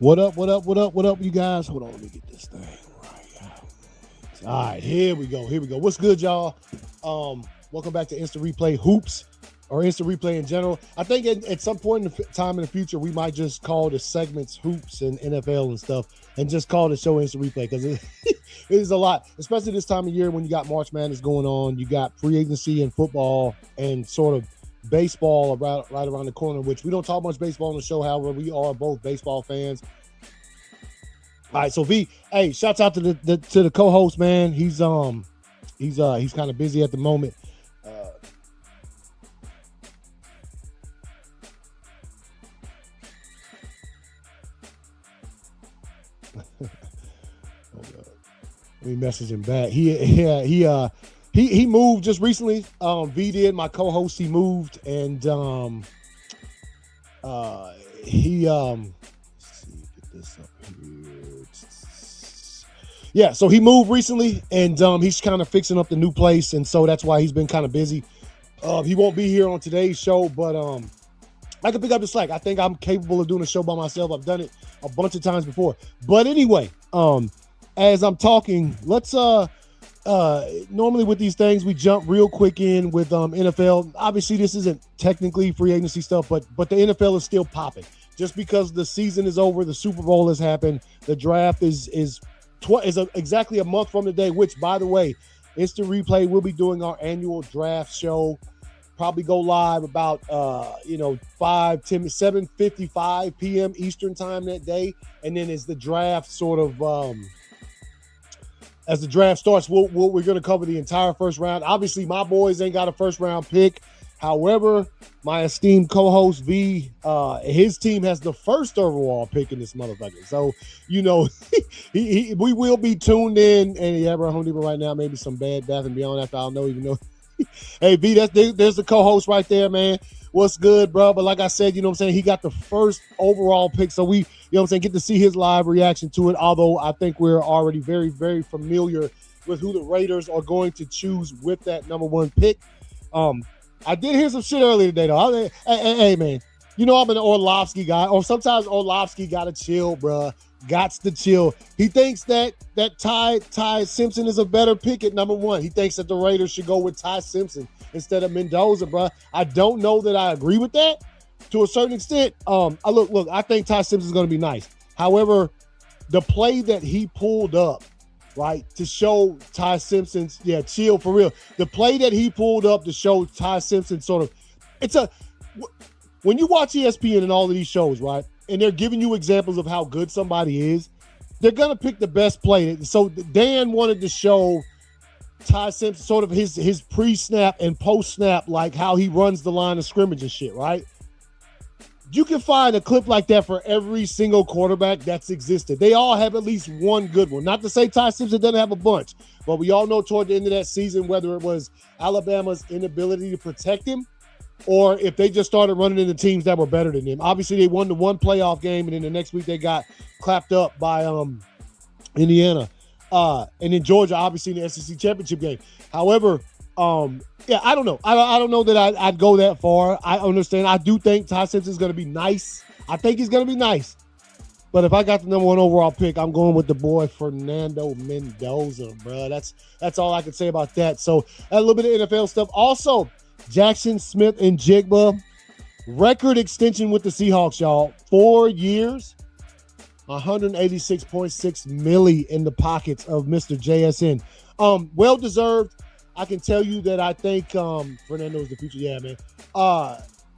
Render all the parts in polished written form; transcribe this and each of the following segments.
What up, what up, what up, what up, you guys? Hold on, let me get this thing right. All right, here we go. Here we go. What's good, y'all? Welcome back to Instant Replay Hoops or Instant Replay in general. I think at some point in the time in the future, we might just call the segments Hoops and NFL and stuff and just call the show Instant Replay because it is a lot, especially this time of year when you got March Madness going on. You got free agency and football and sort of baseball right around the corner, which we don't talk much baseball on the show. However, we are both baseball fans. All right, so V, hey, shouts out to the co-host, man. He's kind of busy at the moment. Let me message him back. He moved just recently. V did, my co-host, he moved, and he let's see, get this up here. Yeah, so he moved recently, and he's kind of fixing up the new place, and so that's why he's been kind of busy. He won't be here on today's show, but I can pick up the slack. I think I'm capable of doing a show by myself. I've done it a bunch of times before. But anyway, as I'm talking, let's normally with these things we jump real quick in with NFL. Obviously, this isn't technically free agency stuff, but the NFL is still popping. Just because the season is over, the Super Bowl has happened, the draft is exactly a month from today. Which, by the way, Instant Replay will be doing our annual draft show. Probably go live about 7:55 p.m. Eastern time that day, and then as the draft as the draft starts, we're going to cover the entire first round. Obviously, my boys ain't got a first round pick. However, my esteemed co-host V, his team has the first overall pick in this motherfucker. So, we will be tuned in. And yeah, bro, home right now, maybe some Bed Bath and Beyond after I don't know even know. Hey, V, there's the co-host right there, man. What's good, bro? But like I said, you know what I'm saying? He got the first overall pick. So we, get to see his live reaction to it. Although I think we're already very, very familiar with who the Raiders are going to choose with that number one pick. I did hear some shit earlier today, though. Hey, man, I'm an Orlovsky guy. Or sometimes Orlovsky got to chill, bro. Gots to chill. He thinks that Ty Simpson is a better pick at number one. He thinks that the Raiders should go with Ty Simpson instead of Mendoza, bro. I don't know that I agree with that to a certain extent. Look, I think Ty Simpson is going to be nice. However, the play that he pulled up, right, to show Ty Simpson's, chill for real. The play that he pulled up to show Ty Simpson when you watch ESPN and all of these shows, right, and they're giving you examples of how good somebody is, they're going to pick the best play. So Dan wanted to show Ty Simpson sort of his pre-snap and post-snap, like how he runs the line of scrimmage and shit, right? You can find a clip like that for every single quarterback that's existed. They all have at least one good one. Not to say Ty Simpson doesn't have a bunch, but we all know toward the end of that season, whether it was Alabama's inability to protect him or if they just started running into teams that were better than them. Obviously, they won the one playoff game, and then the next week they got clapped up by Indiana. And then Georgia, obviously, in the SEC championship game. However, I don't know. I don't know that I'd go that far. I understand. I do think Ty Simpson's going to be nice. I think he's going to be nice. But if I got the number one overall pick, I'm going with the boy Fernando Mendoza, bro. That's all I can say about that. So a little bit of NFL stuff. Also, Jackson Smith and Jigba, record extension with the Seahawks, y'all. 4 years, $186.6 million in the pockets of Mr. JSN. Well-deserved. I can tell you that I think Fernando's the future. Yeah, man.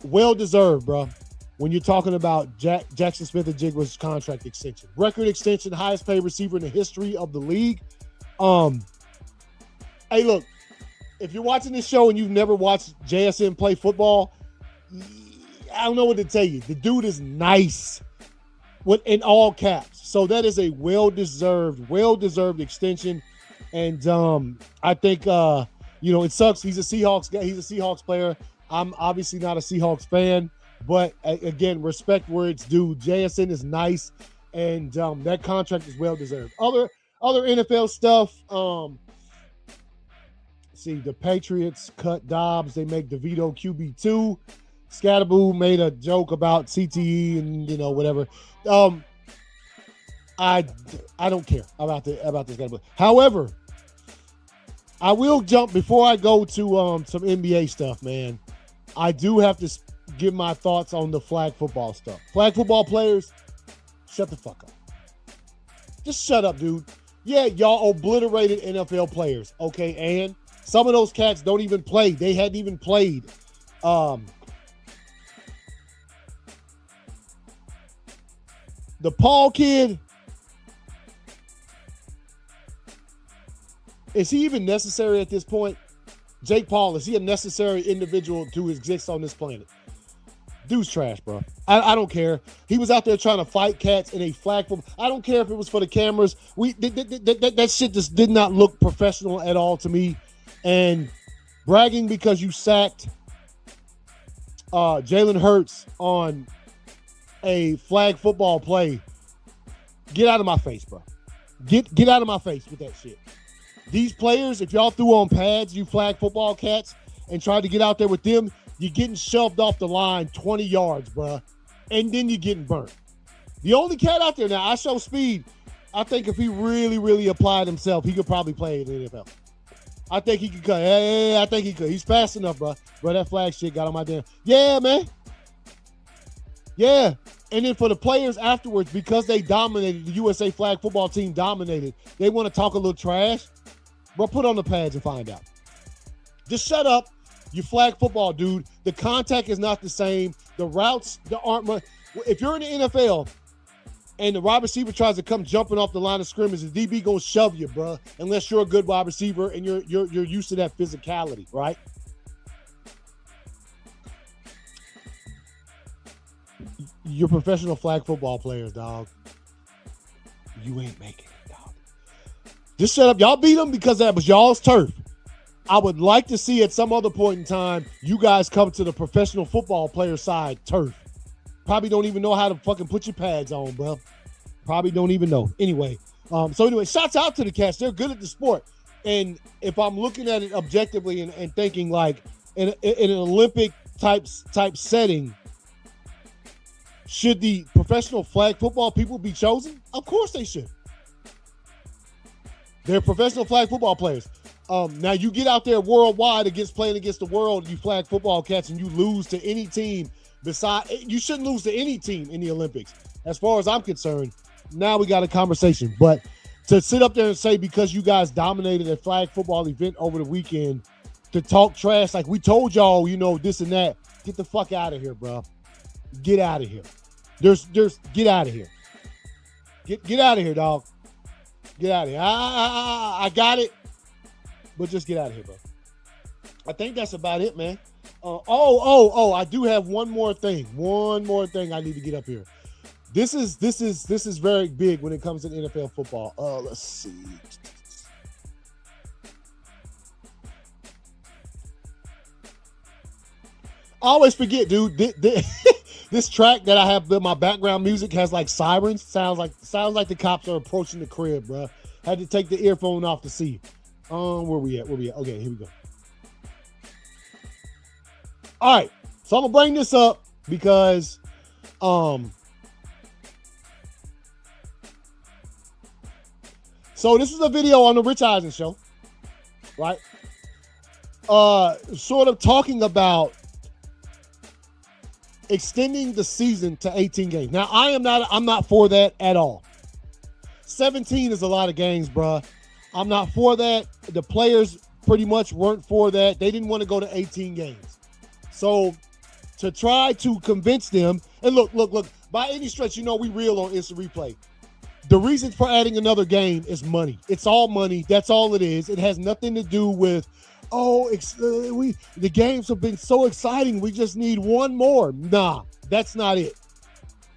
Well-deserved, bro. When you're talking about Jackson Smith and Jigba's contract extension. Record extension, highest paid receiver in the history of the league. Hey, look. If you're watching this show and you've never watched JSN play football, I don't know what to tell you. The dude is nice in all caps. So that is a well-deserved extension. And I think, it sucks. He's a Seahawks guy. He's a Seahawks player. I'm obviously not a Seahawks fan. But, again, respect where it's due. JSN is nice. And that contract is well-deserved. Other NFL stuff, see, the Patriots cut Dobbs. They make DeVito QB2. Scatterboo made a joke about CTE and, whatever. I don't care about this guy. However, I will jump before I go to some NBA stuff, man. I do have to give my thoughts on the flag football stuff. Flag football players, shut the fuck up. Just shut up, dude. Yeah, y'all obliterated NFL players, okay? And some of those cats don't even play. They hadn't even played. The Paul kid, is he even necessary at this point? Jake Paul, is he a necessary individual to exist on this planet? Dude's trash, bro. I don't care. He was out there trying to fight cats in a flag football. I don't care if it was for the cameras. That shit just did not look professional at all to me. And bragging because you sacked Jalen Hurts on a flag football play, get out of my face, bro. Get out of my face with that shit. These players, if y'all threw on pads, you flag football cats, and tried to get out there with them, you're getting shoved off the line 20 yards, bro. And then you're getting burnt. The only cat out there now, I show speed. I think if he really, really applied himself, he could probably play in the NFL. I think he could cut. Yeah, I think he could. He's fast enough, bro. Bro, that flag shit got on my damn. Yeah, man. Yeah. And then for the players afterwards, because they dominated, the USA flag football team dominated, they want to talk a little trash. Bro, put on the pads and find out. Just shut up. You flag football, dude. The contact is not the same. The routes aren't much. If you're in the NFL and the wide receiver tries to come jumping off the line of scrimmage, the DB gonna shove you, bro. Unless you're a good wide receiver and you're used to that physicality, right? You're professional flag football players, dog. You ain't making it, dog. Just shut up. Y'all beat them because that was y'all's turf. I would like to see at some other point in time you guys come to the professional football player side turf. Probably don't even know how to fucking put your pads on, bro. Probably don't even know. Anyway, shouts out to the cats. They're good at the sport. And if I'm looking at it objectively and thinking like in an Olympic type setting, should the professional flag football people be chosen? Of course they should. They're professional flag football players. Now you get out there worldwide playing against the world, you flag football cats, and you lose to any team you shouldn't lose to any team in the Olympics. As far as I'm concerned, now we got a conversation. But to sit up there and say because you guys dominated a flag football event over the weekend, to talk trash like we told y'all, this and that, get the fuck out of here, bro. Get out of here. Get out of here. Get out of here, dog. Get out of here. I got it. But just get out of here, bro. I think that's about it, man. I do have one more thing. One more thing I need to get up here. This is very big when it comes to NFL football. Let's see. I always forget, dude. This track that I have, my background music has like sirens. Sounds like the cops are approaching the crib, bro. Had to take the earphone off to see. Where we at? Okay, here we go. All right, so I'm gonna bring this up because, so this is a video on the Rich Eisen show, right? Sort of talking about extending the season to 18 games. Now, I'm not for that at all. 17 is a lot of games, bruh. I'm not for that. The players pretty much weren't for that. They didn't want to go to 18 games. So to try to convince them, and look, by any stretch, we real on instant replay. The reason for adding another game is money. It's all money. That's all it is. It has nothing to do with, the games have been so exciting. We just need one more. Nah, that's not it.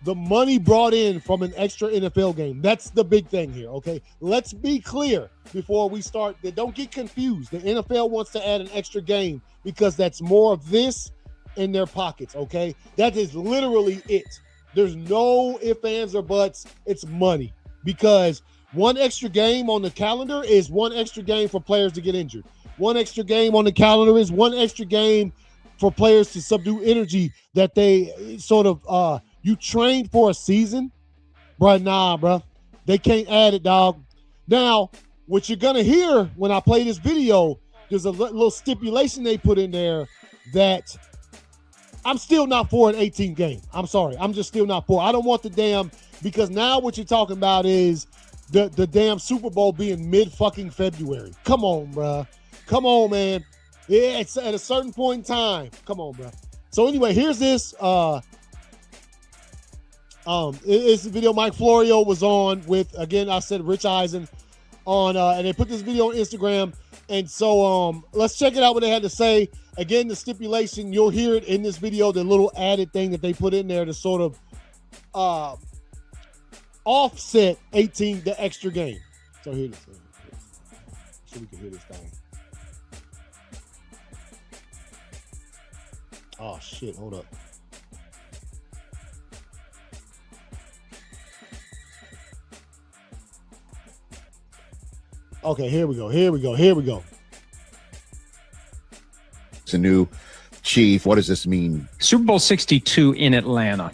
The money brought in from an extra NFL game. That's the big thing here, okay? Let's be clear before we start. Don't get confused. The NFL wants to add an extra game because that's more of this in their pockets, okay? That is literally it. There's no ifs, ands, or buts. It's money because one extra game on the calendar is one extra game for players to get injured. One extra game on the calendar is one extra game for players to subdue energy that they sort of you trained for a season, bro. Nah, bro. They can't add it, dog. Now, what you're going to hear when I play this video, there's a little stipulation they put in there that I'm still not for an 18 game. I'm sorry. I'm just still not for. I don't want the damn, because now what you're talking about is the damn Super Bowl being mid-fucking February. Come on, bruh. Come on, man. Yeah, it's at a certain point in time. Come on, bruh. So anyway, here's this. It's the video Mike Florio was on with, again, I said Rich Eisen on, and they put this video on Instagram. And so let's check it out what they had to say. Again, the stipulation, you'll hear it in this video, the little added thing that they put in there to sort of offset 18, the extra game. So here it is. So we can hear this thing. Oh, shit. Hold up. Okay, here we go. It's a new chief. What does this mean? Super Bowl 62 in Atlanta,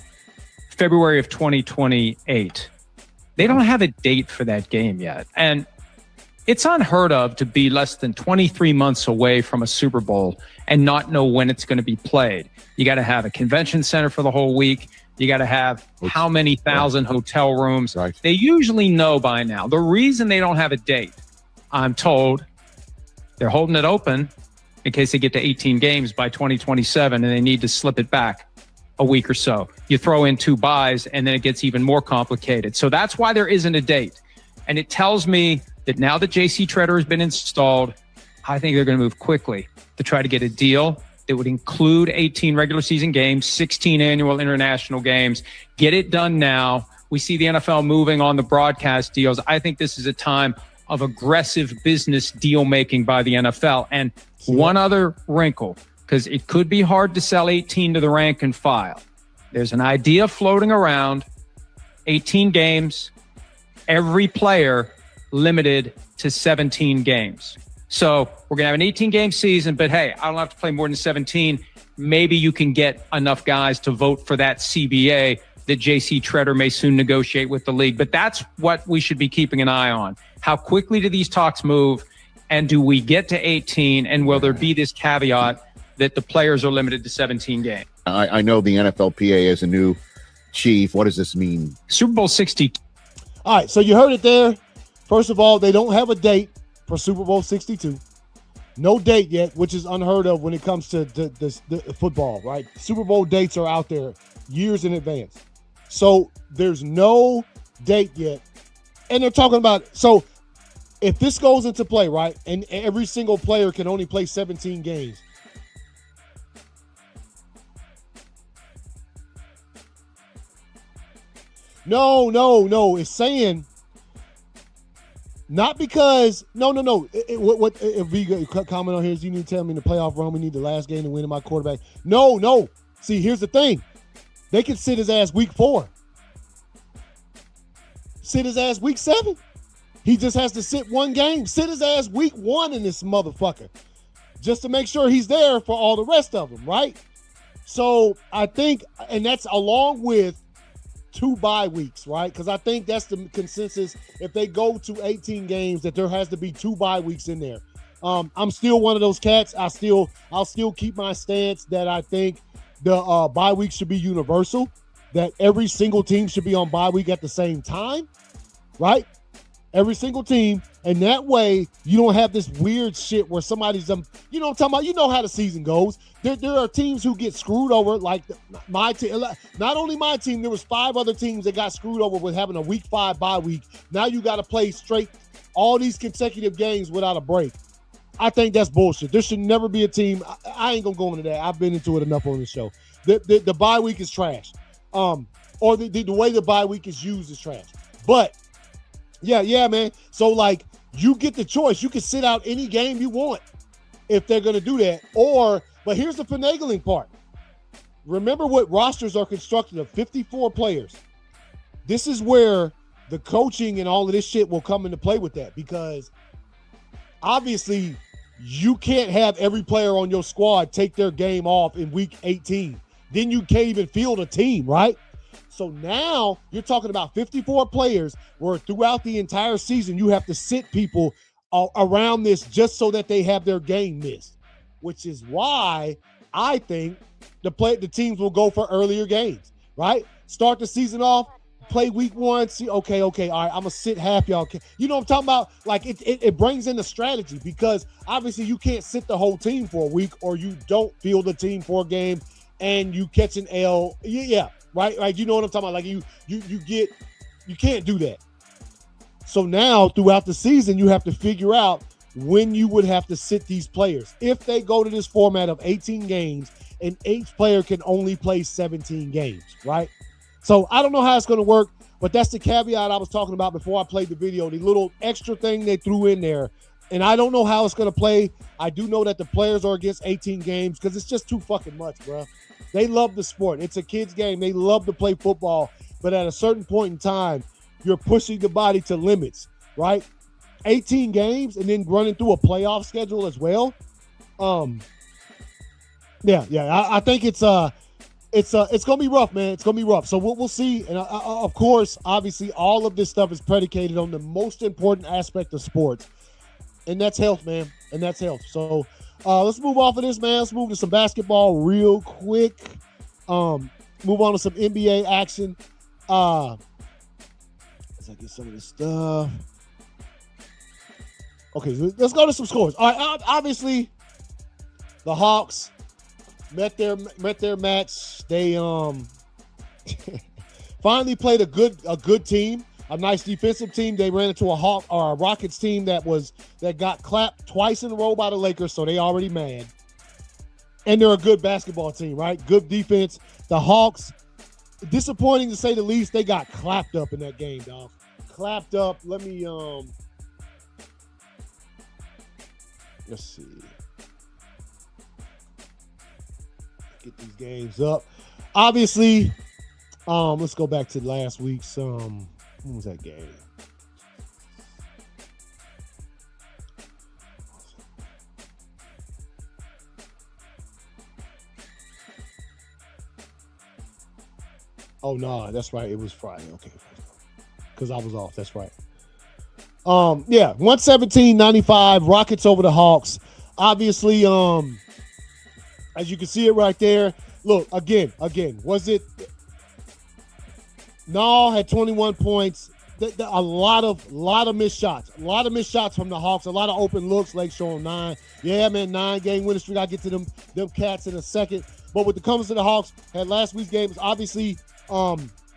February of 2028. They don't have a date for that game yet. And it's unheard of to be less than 23 months away from a Super Bowl and not know when it's going to be played. You got to have a convention center for the whole week. You got to have how many thousand hotel rooms. Right. They usually know by now. The reason they don't have a date, I'm told, they're holding it open in case they get to 18 games by 2027 and they need to slip it back a week or so. You throw in 2 buys and then it gets even more complicated. So that's why there isn't a date. And it tells me that now that JC Treader has been installed, I think they're going to move quickly to try to get a deal that would include 18 regular season games, 16 annual international games. Get it done now. We see the NFL moving on the broadcast deals. I think this is a time of aggressive business deal making by the NFL. And one other wrinkle, because it could be hard to sell 18 to the rank and file. There's an idea floating around, 18 games, every player limited to 17 games. So we're going to have an 18-game season, but hey, I don't have to play more than 17. Maybe you can get enough guys to vote for that CBA that JC Treader may soon negotiate with the league. But that's what we should be keeping an eye on. How quickly do these talks move? And do we get to 18? And will there be this caveat that the players are limited to 17 games? I know the NFLPA is a new chief. What does this mean? Super Bowl 60. All right, so you heard it there. First of all, they don't have a date for Super Bowl 62. No date yet, which is unheard of when it comes to the football, right? Super Bowl dates are out there years in advance. So there's no date yet. And they're talking about, so if this goes into play, right, and every single player can only play 17 games, No. It's saying not because no. If we comment on here is you need to tell me in the playoff run we need the last game to win in my quarterback. No. See, here's the thing. They can sit his ass week 4. Sit his ass week 7. He just has to sit one game. Sit his ass week 1 in this motherfucker. Just to make sure he's there for all the rest of them, right? So I think, and that's along with 2 bye weeks, right? Because I think that's the consensus. If they go to 18 games, that there has to be 2 bye weeks in there. I'm still one of those cats. I'll still keep my stance that I think the bye week should be universal, that every single team should be on bye week at the same time, right? Every single team. And that way you don't have this weird shit where somebody's, you know what I'm talking about? You know how the season goes. There are teams who get screwed over, like my team. Not only my team, there was 5 other teams that got screwed over with having a week 5 bye week. Now you got to play straight all these consecutive games without a break. I think that's bullshit. There should never be a team. I ain't gonna go into that. I've been into it enough on the show. The bye week is trash. Or the way the bye week is used is trash. But yeah, man. So like you get the choice. You can sit out any game you want if they're gonna do that. But here's the finagling part. Remember what rosters are constructed of 54 players. This is where the coaching and all of this shit will come into play with that, because obviously you can't have every player on your squad take their game off in week 18. Then you can't even field a team, right? So now you're talking about 54 players where throughout the entire season you have to sit people around this just so that they have their game missed, which is why I think the teams will go for earlier games, right? Start the season off, play week 1, see, okay, all right, I'm going to sit half y'all. You know what I'm talking about? Like, it brings in the strategy because obviously you can't sit the whole team for a week or you don't field the team for a game and you catch an L. Yeah, right? Like, you know what I'm talking about? Like, you can't do that. So now throughout the season, you have to figure out when you would have to sit these players. If they go to this format of 18 games and each player can only play 17 games, right? So I don't know how it's going to work, but that's the caveat I was talking about before I played the video, the little extra thing they threw in there. And I don't know how it's going to play. I do know that the players are against 18 games because it's just too fucking much, bro. They love the sport. It's a kid's game. They love to play football. But at a certain point in time, you're pushing the body to limits, right? 18 games and then running through a playoff schedule as well. I think it's gonna be rough, man. It's gonna be rough. So we'll see. And of course, obviously, all of this stuff is predicated on the most important aspect of sports, and that's health, man. And that's health. So let's move off of this, man. Let's move to some basketball real quick. Move on to some NBA action. Let's get some of this stuff. Okay, so let's go to some scores. All right, obviously, the Hawks met their match. They finally played a good team, a nice defensive team. They ran into a Rockets team that got clapped twice in a row by the Lakers, so they already mad. And they're a good basketball team, right? Good defense. The Hawks, disappointing to say the least, they got clapped up in that game, dog. Clapped up. Let me let's see. Get these games up. Obviously, let's go back to last week's when was that game? Oh no, that's right. It was Friday. Okay. Because I was off. That's right. 117-95, Rockets over the Hawks. Obviously, as you can see it right there. Look, again, was it? Nall had 21 points. A lot of missed shots. A lot of missed shots from the Hawks. A lot of open looks. Lake showing 9. Yeah, man, 9-game winning streak. I'll get to them cats in a second. But when it comes to the Hawks, had last week's games, obviously,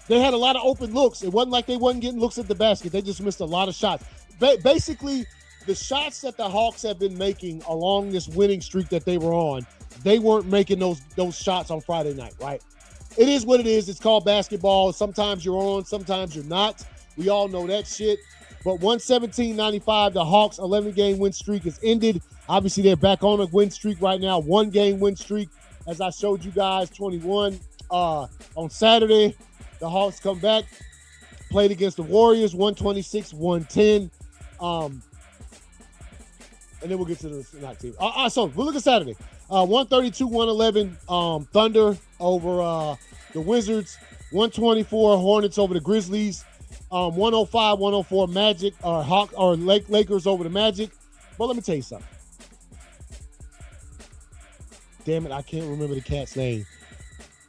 they had a lot of open looks. It wasn't like they wasn't getting looks at the basket. They just missed a lot of shots. Basically, the shots that the Hawks have been making along this winning streak that they were on, they weren't making those shots on Friday night, right? It is what it is. It's called basketball. Sometimes you're on, sometimes you're not. We all know that shit. But 117-95, the Hawks' 11-game win streak has ended. Obviously, they're back on a win streak right now. 1-game win streak, as I showed you guys, 21. On Saturday, the Hawks come back, played against the Warriors, 126-110. And then we'll get to the night team. So we'll look at Saturday. 132-111 Thunder over the Wizards. 124 Hornets over the Grizzlies. 105-104 Magic or Lakers over the Magic. But let me tell you something. Damn it, I can't remember the cat's name.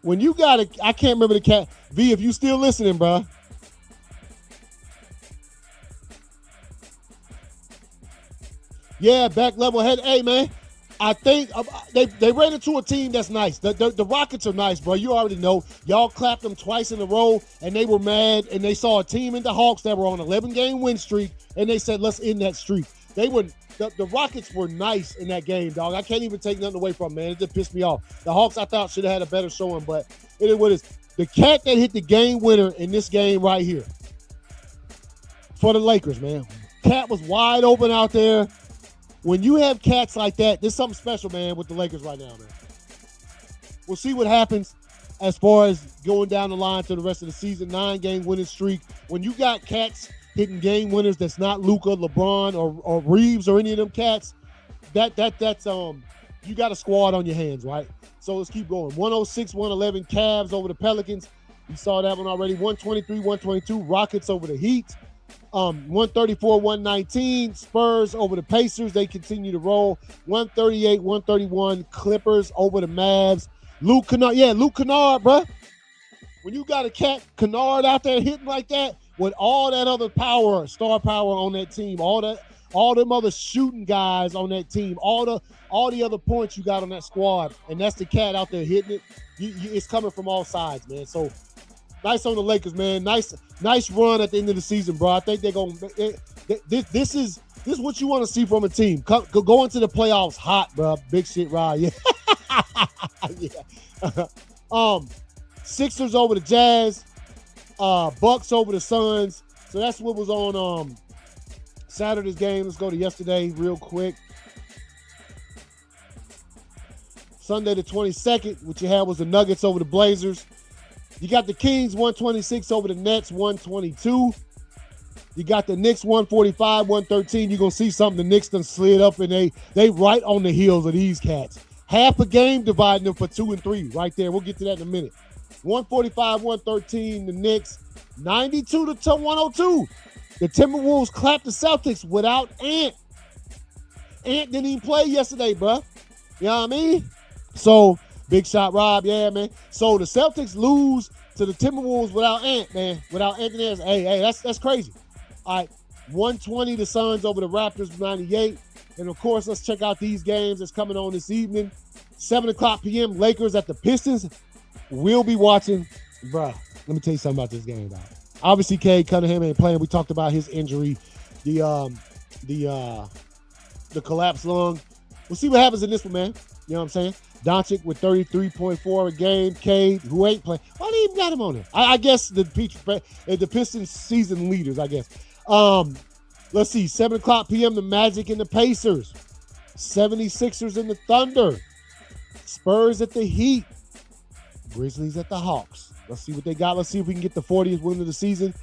When you got I can't remember the cat. V, if you still listening, bro. Yeah, back level head. Hey, man, I think they ran into a team that's nice. The Rockets are nice, bro. You already know. Y'all clapped them twice in a row, and they were mad, and they saw a team in the Hawks that were on an 11-game win streak, and they said, let's end that streak. The Rockets were nice in that game, dog. I can't even take nothing away from them, man. It just pissed me off. The Hawks, I thought, should have had a better showing, but it is what it is. The cat that hit the game winner in this game right here for the Lakers, man. Cat was wide open out there. When you have cats like that, there's something special, man, with the Lakers right now, man. We'll see what happens as far as going down the line to the rest of the season. 9-game winning streak. When you got cats hitting game winners that's not Luka, LeBron, or Reeves or any of them cats, that's you got a squad on your hands, right? So let's keep going. 106-111 Cavs over the Pelicans. You saw that one already. 123, 122. Rockets over the Heat. 134, 119. Spurs over the Pacers. They continue to roll. 138, 131. Clippers over the Mavs. Luke Kennard. Yeah, Luke Kennard, bro. When you got a cat Kennard out there hitting like that with all that other power, star power on that team, all them other shooting guys on that team, all the other points you got on that squad, and that's the cat out there hitting it. It's coming from all sides, man. So nice on the Lakers, man. Nice run at the end of the season, bro. I think they're going. This is what you want to see from a team. Go into the playoffs hot, bro. Big shit, Rod. Yeah. Yeah. Sixers over the Jazz. Bucks over the Suns. So that's what was on Saturday's game. Let's go to yesterday real quick. Sunday the 22nd, what you had was the Nuggets over the Blazers. You got the Kings 126 over the Nets 122. You got the Knicks 145, 113. You're going to see something. The Knicks done slid up, and they right on the heels of these cats. Half a game dividing them for 2 and 3 right there. We'll get to that in a minute. 145, 113, the Knicks. 92 to 102. The Timberwolves clapped the Celtics without Ant. Ant didn't even play yesterday, bro. You know what I mean? So, big shot, Rob. Yeah, man. So, the Celtics lose to the Timberwolves without Ant, man. Without Anthony Davis. Hey, that's crazy. All right, 120, the Suns over the Raptors, 98. And, of course, let's check out these games that's coming on this evening. 7 o'clock p.m., Lakers at the Pistons. We'll be watching. Bruh, let me tell you something about this game, dog. Obviously, Cade Cunningham ain't playing. We talked about his injury, the collapsed lung. We'll see what happens in this one, man. You know what I'm saying? Doncic with 33.4 a game. Cade, who ain't playing. Why they even got him on there? I guess the Pistons season leaders, I guess. Let's see. 7 o'clock p.m., the Magic and the Pacers. 76ers and the Thunder. Spurs at the Heat. Grizzlies at the Hawks. Let's see what they got. Let's see if we can get the 40th win of the season.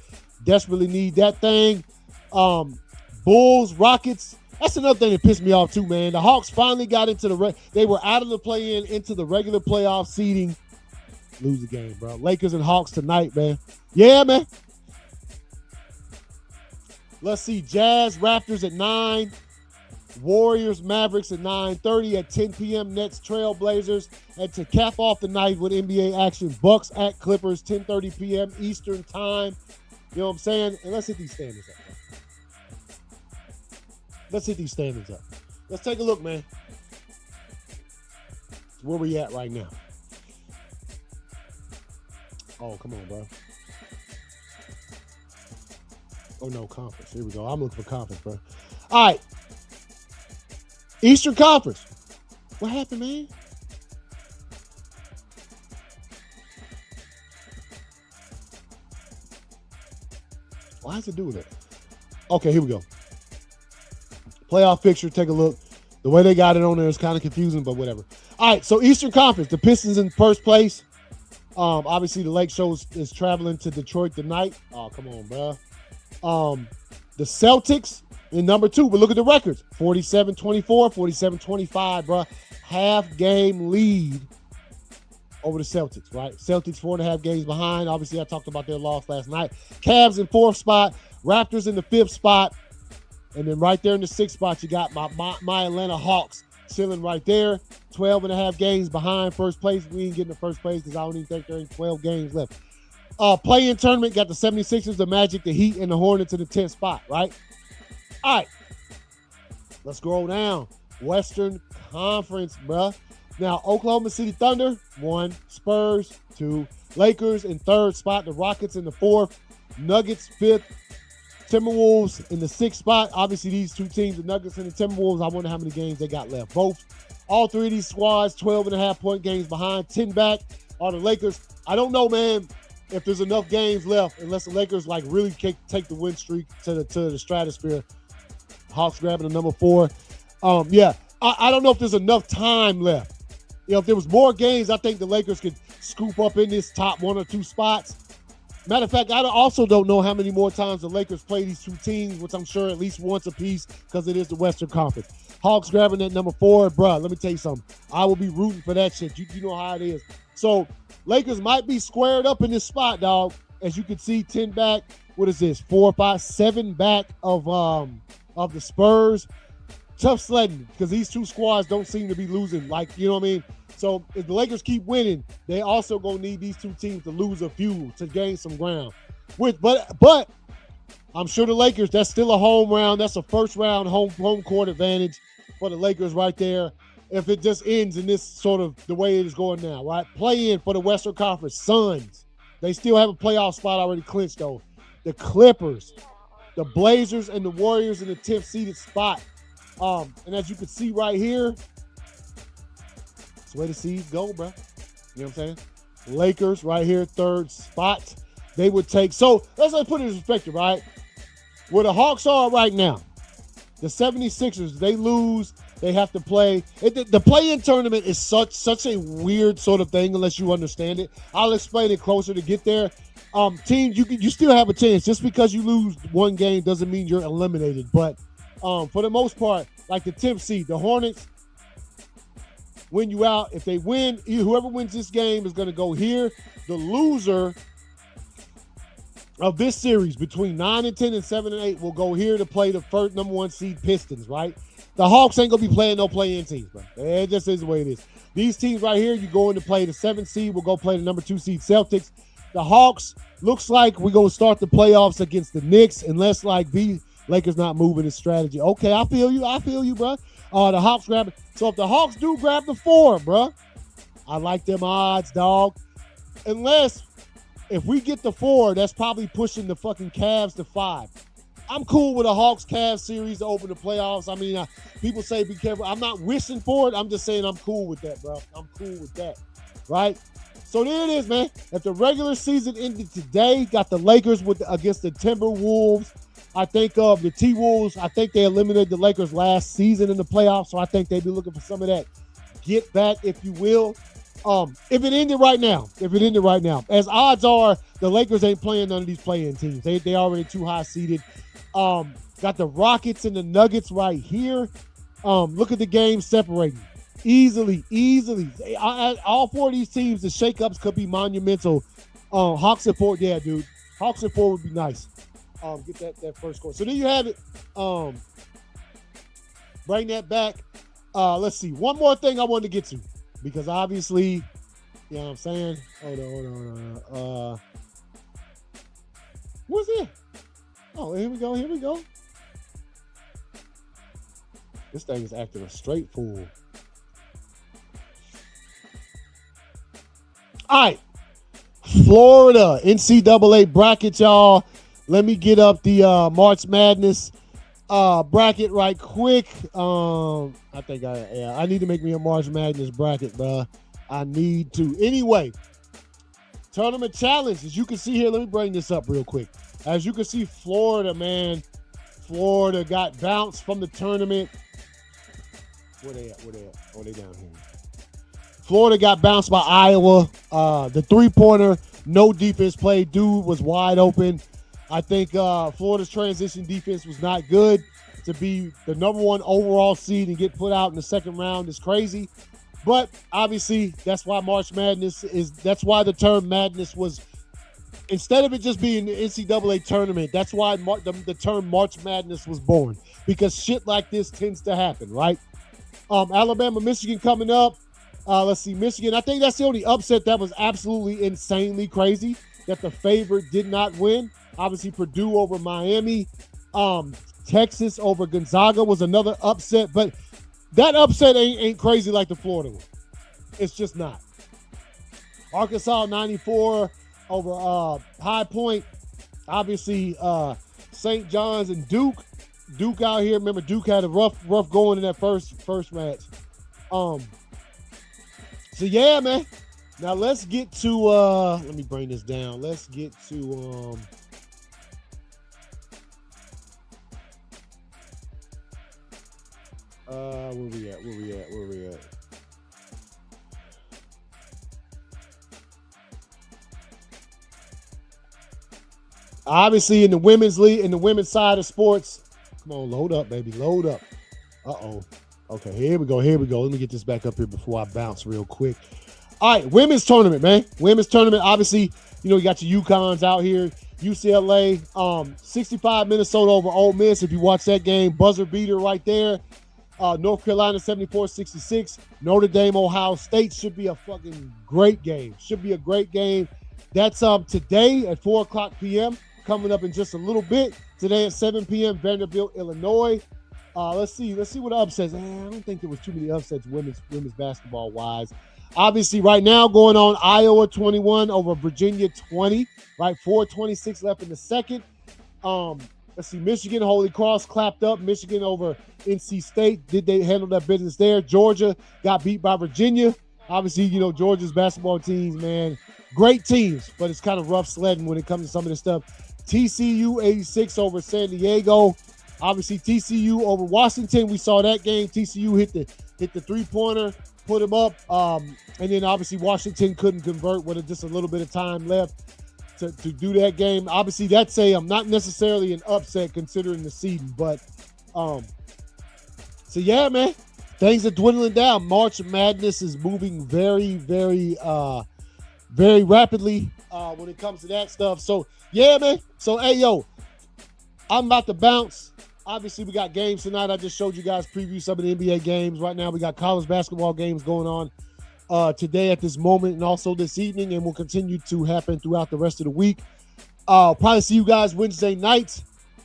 Desperately need that thing. Bulls, Rockets. That's another thing that pissed me off too, man. The Hawks finally got into they were out of the play-in into the regular playoff seeding. Lose the game, bro. Lakers and Hawks tonight, man. Yeah, man. Let's see. Jazz, Raptors at 9. Warriors, Mavericks at 9:30. At 10 p.m., Nets, Trailblazers. And to cap off the night with NBA action, Bucks at Clippers, 10:30 p.m. Eastern time. You know what I'm saying? And let's hit these standards up, man. Let's hit these standards up. Let's take a look, man. Where we at right now? Oh, come on, bro. Oh, no, conference. Here we go. I'm looking for conference, bro. All right. Eastern Conference. What happened, man? Why does it do that? Okay, here we go. Playoff picture, take a look. The way they got it on there is kind of confusing, but whatever. All right, so Eastern Conference, the Pistons in first place. Obviously, the Lake Show is traveling to Detroit tonight. Oh, come on, bro. The Celtics in number 2, but look at the records. 47-24, 47-25, bro. Half game lead over the Celtics, right? Celtics 4.5 games behind. Obviously, I talked about their loss last night. Cavs in 4th spot. Raptors in the 5th spot. And then right there in the 6th spot, you got my Atlanta Hawks chilling right there. 12.5 games behind first place. We ain't getting the first place because I don't even think there ain't 12 games left. Play-in tournament, got the 76ers, the Magic, the Heat, and the Hornets in the 10th spot, right? All right. Let's scroll down. Western Conference, bruh. Now, Oklahoma City Thunder, 1. Spurs, 2. Lakers in 3rd spot. The Rockets in the 4th. Nuggets, 5th. Timberwolves in the 6th spot. Obviously, these two teams, the Nuggets and the Timberwolves, I wonder how many games they got left. All 3 of these squads, 12.5-point games behind. 10 back are the Lakers. I don't know, man, if there's enough games left, unless the Lakers, like, really take the win streak to the stratosphere. Hawks grabbing the number 4. I don't know if there's enough time left. You know, if there was more games, I think the Lakers could scoop up in this top 1 or 2 spots. Matter of fact, I also don't know how many more times the Lakers play these two teams, which I'm sure at least once a piece because it is the Western Conference. Hawks grabbing that number 4. Bruh, let me tell you something. I will be rooting for that shit. You know how it is. So Lakers might be squared up in this spot, dog. As you can see, 10 back. What is this? 4, 5, 7 back of the Spurs. Tough sledding because these two squads don't seem to be losing. Like, you know what I mean? So if the Lakers keep winning, they also gonna need these two teams to lose a few to gain some ground. But I'm sure the Lakers, that's still a home round. That's a first round home court advantage for the Lakers right there. If it just ends in this sort of the way it is going now, right? Play in for the Western Conference. Suns. They still have a playoff spot already clinched though. The Clippers, the Blazers, and the Warriors in the 10th seeded spot. And as you can see right here, it's the way the seeds go, bro. You know what I'm saying? Lakers right here, 3rd spot. They would take. So let's put it in perspective, right? Where the Hawks are right now, the 76ers, they lose. They have to play. The play-in tournament is such a weird sort of thing unless you understand it. I'll explain it closer to get there. Teams, you still have a chance. Just because you lose one game doesn't mean you're eliminated. But for the most part, like the 10th seed, the Hornets win you out. If they win, whoever wins this game is going to go here. The loser of this series between 9 and 10 and 7 and 8 will go here to play the first number 1 seed Pistons, right? The Hawks ain't going to be playing no play-in teams, bro. It just is the way it is. These teams right here, you go in to play the 7th seed. We'll go play the number 2 seed Celtics. The Hawks, looks like we're going to start the playoffs against the Knicks unless, like, the Lakers not moving his strategy. Okay, I feel you, bro. The Hawks grab it. So if the Hawks do grab the 4, bro, I like them odds, dog. Unless, if we get the 4, that's probably pushing the fucking Cavs to 5. I'm cool with a Hawks-Cavs series to open the playoffs. I mean, people say be careful. I'm not wishing for it. I'm just saying I'm cool with that, bro. I'm cool with that, right? So there it is, man. If the regular season ended today, got the Lakers against the Timberwolves. I think of the T-Wolves. I think they eliminated the Lakers last season in the playoffs, so I think they'd be looking for some of that get back, if you will. If it ended right now, as odds are, the Lakers ain't playing none of these play-in teams. They already too high seeded. Got the Rockets and the Nuggets right here. Look at the game separating. Easily. All 4 of these teams, the shakeups could be monumental. Hawks at 4, yeah, dude. Hawks at 4 would be nice. Get that first score. So there you have it. Bring that back. Let's see. One more thing I wanted to get to. Because obviously, you know what I'm saying? Hold on. What's it? Oh, here we go. This thing is acting a straight fool. All right. Florida NCAA bracket, y'all. Let me get up the March Madness bracket right quick. I think I need to make me a March Madness bracket, bro. I need to. Anyway, tournament challenge. As you can see here, let me bring this up real quick. As you can see, Florida, man. Florida got bounced from the tournament. Where they at? Oh, they down here. Florida got bounced by Iowa. The three-pointer, no defense play. Dude was wide open. I think Florida's transition defense was not good. To be the number 1 overall seed and get put out in the second round is crazy. But obviously, that's why March Madness that's why the term madness was, instead of it just being the NCAA tournament, that's why the term March Madness was born. Because shit like this tends to happen, right? Alabama, Michigan coming up. Let's see, Michigan. I think that's the only upset that was absolutely insanely crazy, that the favorite did not win. Obviously, Purdue over Miami. Texas over Gonzaga was another upset, but that upset ain't crazy like the Florida one. It's just not. Arkansas 94 over High Point. Obviously, St. John's and Duke. Duke out here. Remember, Duke had a rough going in that first match. So yeah, man. Now let's get to let me bring this down. Let's get to where we at? Obviously, in the women's league, in the women's side of sports, come on, load up, baby, load up. Okay, here we go. Let me get this back up here before I bounce real quick. All right, women's tournament, man. Women's tournament. Obviously, you got your UConns out here. UCLA, 65 Minnesota over Ole Miss. If you watch that game, buzzer beater right there. North Carolina 74-66. Notre Dame, Ohio State should be a fucking great game. That's today at 4:00 p.m. Coming up in just a little bit. Today at 7 p.m. Vanderbilt, Illinois. Let's see what upsets. I don't think there was too many upsets women's basketball wise. Obviously, right now going on Iowa 21 over Virginia 20. Right, 4:26 left in the second. Let's see, Michigan, Holy Cross clapped up. Michigan over NC State. Did they handle that business there? Georgia got beat by Virginia. Obviously, Georgia's basketball teams, man, great teams, but it's kind of rough sledding when it comes to some of this stuff. TCU 86 over San Diego. Obviously, TCU over Washington. We saw that game. TCU hit the three-pointer, put him up, and then obviously Washington couldn't convert with just a little bit of time left to do that game. Obviously, that's not necessarily an upset considering the seeding, but so yeah, man, things are dwindling down. March Madness is moving very, very, very rapidly when it comes to that stuff. So yeah, man. So hey, yo, I'm about to bounce. Obviously, we got games tonight. I just showed you guys preview some of the NBA games. Right now, we got college basketball games going on today at this moment and also this evening, and will continue to happen throughout the rest of the week. Probably see you guys Wednesday night.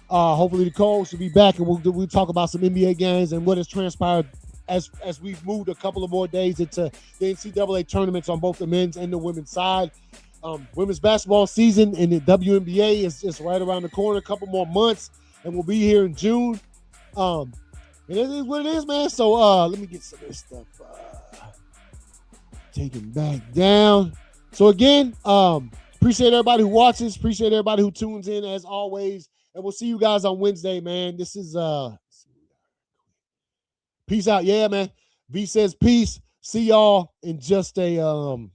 Hopefully, the Coles will be back, and we'll talk about some NBA games and what has transpired as we've moved a couple of more days into the NCAA tournaments on both the men's and the women's side. Women's basketball season in the WNBA is just right around the corner. A couple more months, and we'll be here in June. And it is what it is, man. So let me get some of this stuff taken back down. So again, appreciate everybody who watches. Appreciate everybody who tunes in as always. And we'll see you guys on Wednesday, man. This is peace out. Yeah, man. V says peace. See y'all in just a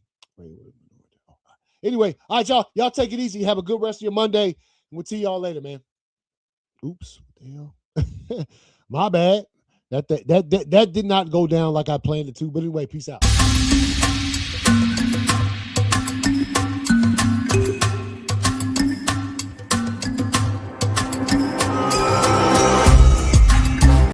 Anyway, all right, y'all. Y'all take it easy. Have a good rest of your Monday. We'll see y'all later, man. Oops. What the hell? My bad. That did not go down like I planned it to. But anyway, peace out.